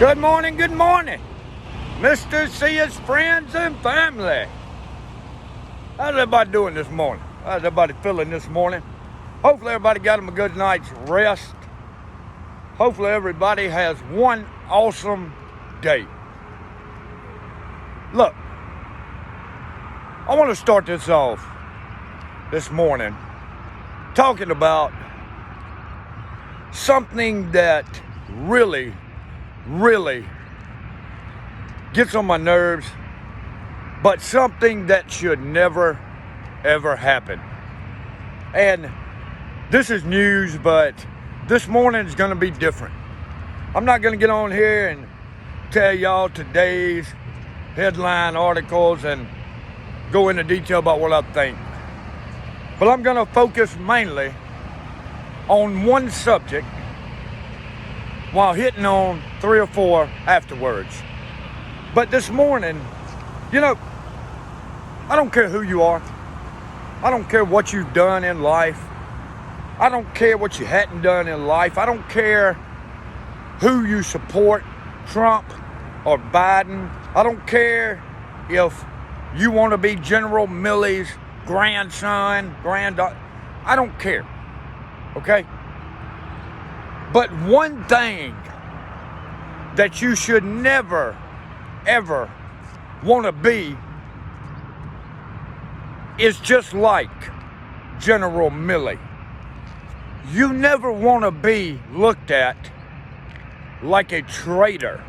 Good morning, Mr. See his friends and family. How's everybody doing this morning? How's everybody feeling this morning? Hopefully everybody got them a good night's rest. Hopefully everybody has one awesome day. Look, I want to start this off this morning talking about something that really gets on my nerves, but something that should never, ever happen. And this is news, but this morning is going to be different. I'm not going to get on here and tell y'all today's headline articles and go into detail about what I think. But I'm going to focus mainly on one subject while hitting on 3 or 4 afterwards. But this morning, I don't care who you are. I don't care what you've done in life. I don't care what you hadn't done in life. I don't care who you support, Trump or Biden. I don't care if you want to be General Milley's grandson, granddaughter. I don't care, okay? But one thing that you should never, ever want to be is just like General Milley. You never want to be looked at like a traitor.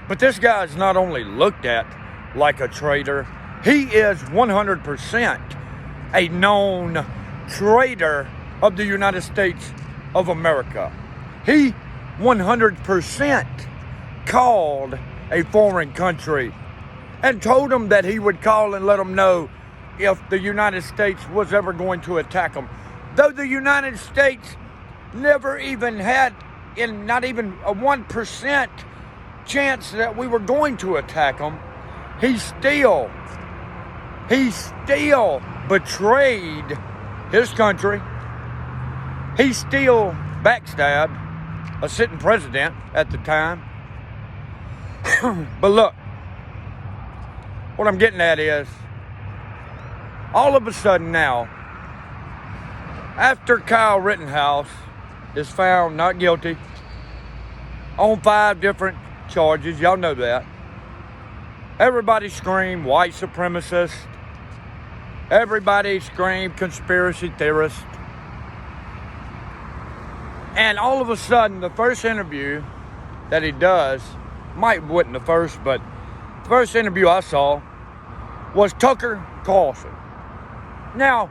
But this guy's not only looked at like a traitor, he is 100% a known traitor of the United States of America. He 100% called a foreign country and told them that he would call and let them know if the United States was ever going to attack them. Though the United States never even had, in not even a 1% chance that we were going to attack them, he still betrayed his country. He still backstabbed a sitting president at the time. But look, what I'm getting at is, all of a sudden now, after Kyle Rittenhouse is found not guilty on 5 different charges, y'all know that, everybody screamed white supremacist. Everybody screamed conspiracy theorist. And all of a sudden, the first interview that he does, wasn't the first, but the first interview I saw was Tucker Carlson. Now,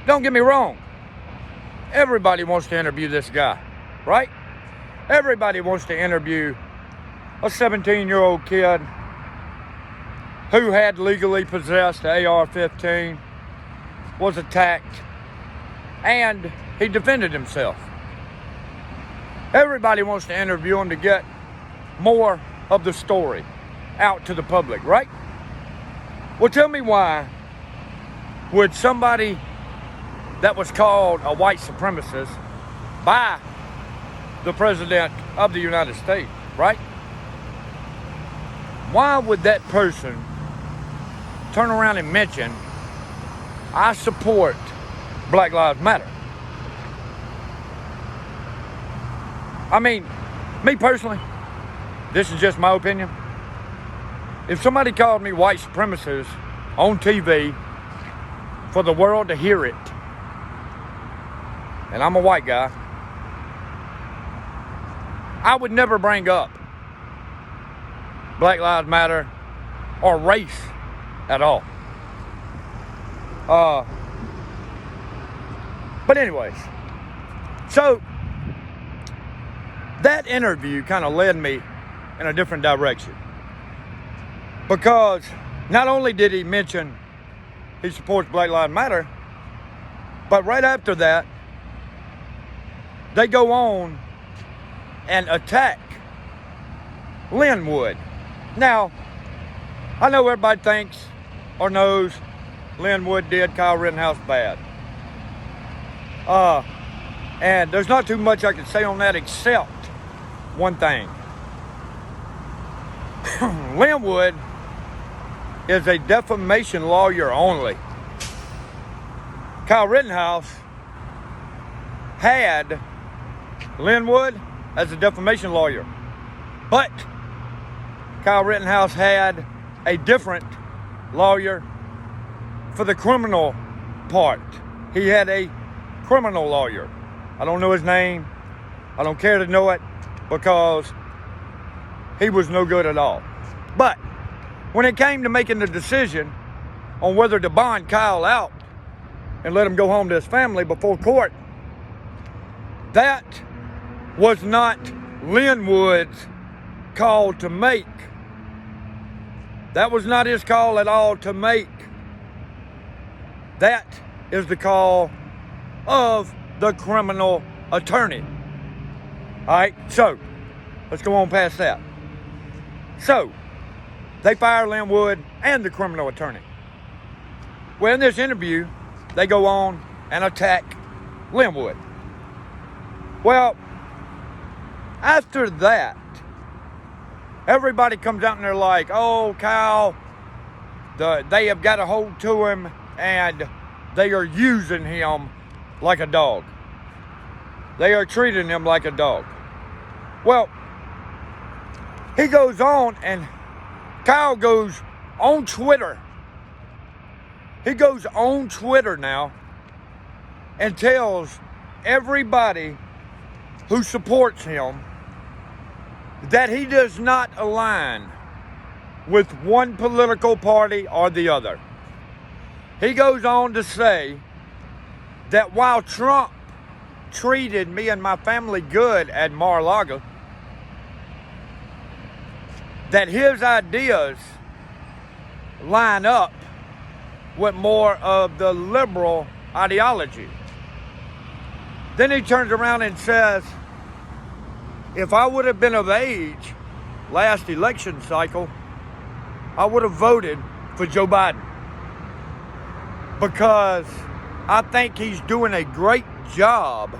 don't get me wrong. Everybody wants to interview this guy, right? Everybody wants to interview a 17-year-old kid who had legally possessed the AR-15, was attacked, and he defended himself. Everybody wants to interview him to get more of the story out to the public, right? Well, tell me why would somebody that was called a white supremacist by the President of the United States, right? Why would that person turn around and mention, I support Black Lives Matter? I mean, me personally, this is just my opinion. If somebody called me white supremacist on TV for the world to hear it, and I'm a white guy, I would never bring up Black Lives Matter or race at all. But anyways, so that interview kind of led me in a different direction. Because not only did he mention he supports Black Lives Matter, but right after that, they go on and attack Linwood. Now, I know everybody thinks or knows Linwood did Kyle Rittenhouse bad. And there's not too much I can say on that except one thing. Linwood is a defamation lawyer only. Kyle Rittenhouse had Linwood as a defamation lawyer, but Kyle Rittenhouse had a different lawyer for the criminal part. He had a criminal lawyer. I don't know his name. I don't care to know it because he was no good at all. But when it came to making the decision on whether to bond Kyle out and let him go home to his family before court, that was not Linwood's call to make. That was not his call at all to make. That is the call of the criminal attorney. All right, so let's go on past that. So they fire Linwood and the criminal attorney. Well, in this interview, they go on and attack Linwood. Well, after that, everybody comes out and they're like, oh, Kyle, they have got a hold to him and they are using him like a dog. They are treating him like a dog. Well, he goes on and Kyle goes on Twitter. He goes on Twitter now and tells everybody who supports him that he does not align with one political party or the other. He goes on to say that while Trump treated me and my family good at Mar-a-Lago, that his ideas line up with more of the liberal ideology. Then he turns around and says, if I would have been of age last election cycle, I would have voted for Joe Biden. Because I think he's doing a great job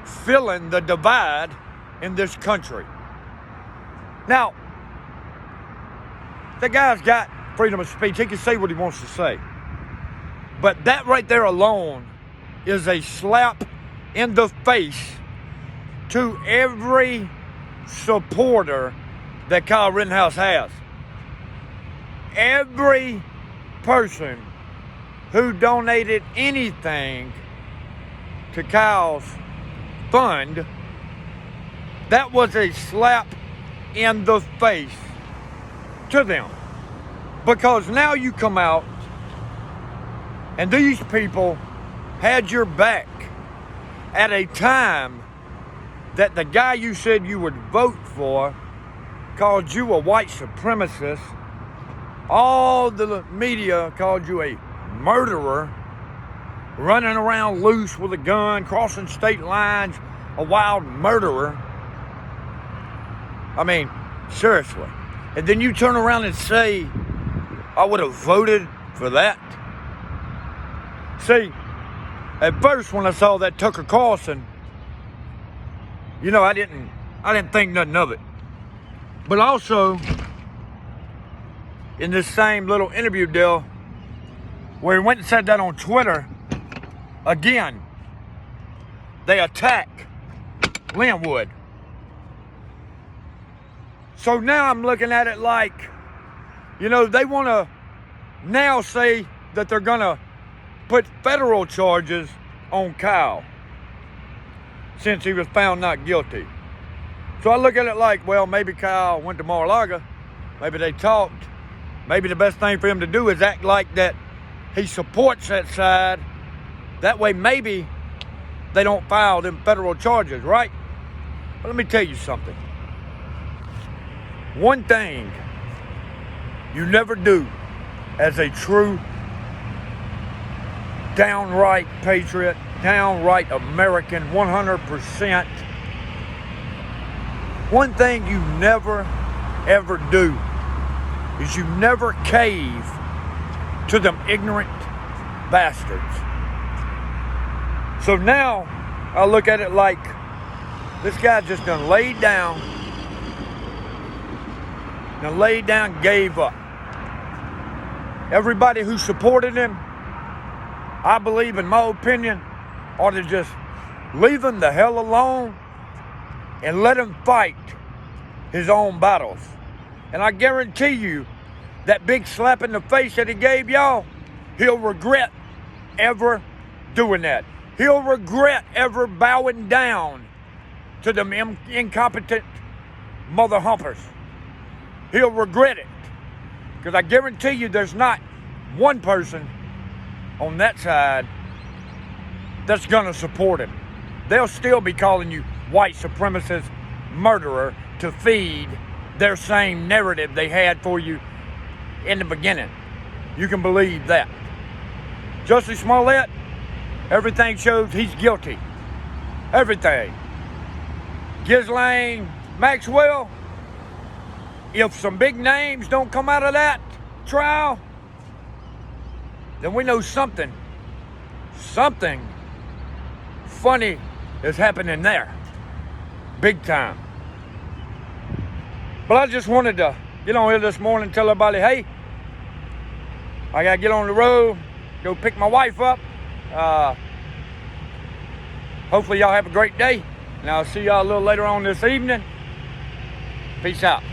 filling the divide in this country. Now, the guy's got freedom of speech. He can say what he wants to say. But that right there alone is a slap in the face to every supporter that Kyle Rittenhouse has. Every person who donated anything to Kyle's fund, that was a slap in the face to them. Because now you come out and these people had your back at a time that the guy you said you would vote for called you a white supremacist. All the media called you a murderer, running around loose with a gun, crossing state lines, a wild murderer. I mean, seriously. And then you turn around and say, I would have voted for that. See, at first when I saw that Tucker Carlson, you know, I didn't think nothing of it. But also, in this same little interview deal, where he went and said that on Twitter, again, they attack Linwood. So now I'm looking at it like, you know, they want to now say that they're going to put federal charges on Kyle since he was found not guilty. So I look at it like, well, maybe Kyle went to Mar-a-Lago. Maybe they talked. Maybe the best thing for him to do is act like that he supports that side. That way maybe they don't file them federal charges, right? But let me tell you something. One thing you never do as a true downright patriot, downright American, 100%. One thing you never, ever do is you never cave to them ignorant bastards. So now I look at it like this guy just done laid down and laid down, gave up. Everybody who supported him, I believe, in my opinion, ought to just leave him the hell alone and let him fight his own battles. And I guarantee you, that big slap in the face that he gave y'all, he'll regret ever doing that. He'll regret ever bowing down to them incompetent mother humpers. He'll regret it. Because I guarantee you there's not one person on that side that's going to support him. They'll still be calling you white supremacist murderer to feed their same narrative they had for you in the beginning. You can believe that. Jussie Smollett, everything shows he's guilty. Everything. Ghislaine Maxwell, if some big names don't come out of that trial, then we know something funny is happening there. Big time. But I just wanted to get on here this morning and tell everybody, hey, I gotta get on the road, go pick my wife up. Hopefully y'all have a great day. And I'll see y'all a little later on this evening. Peace out.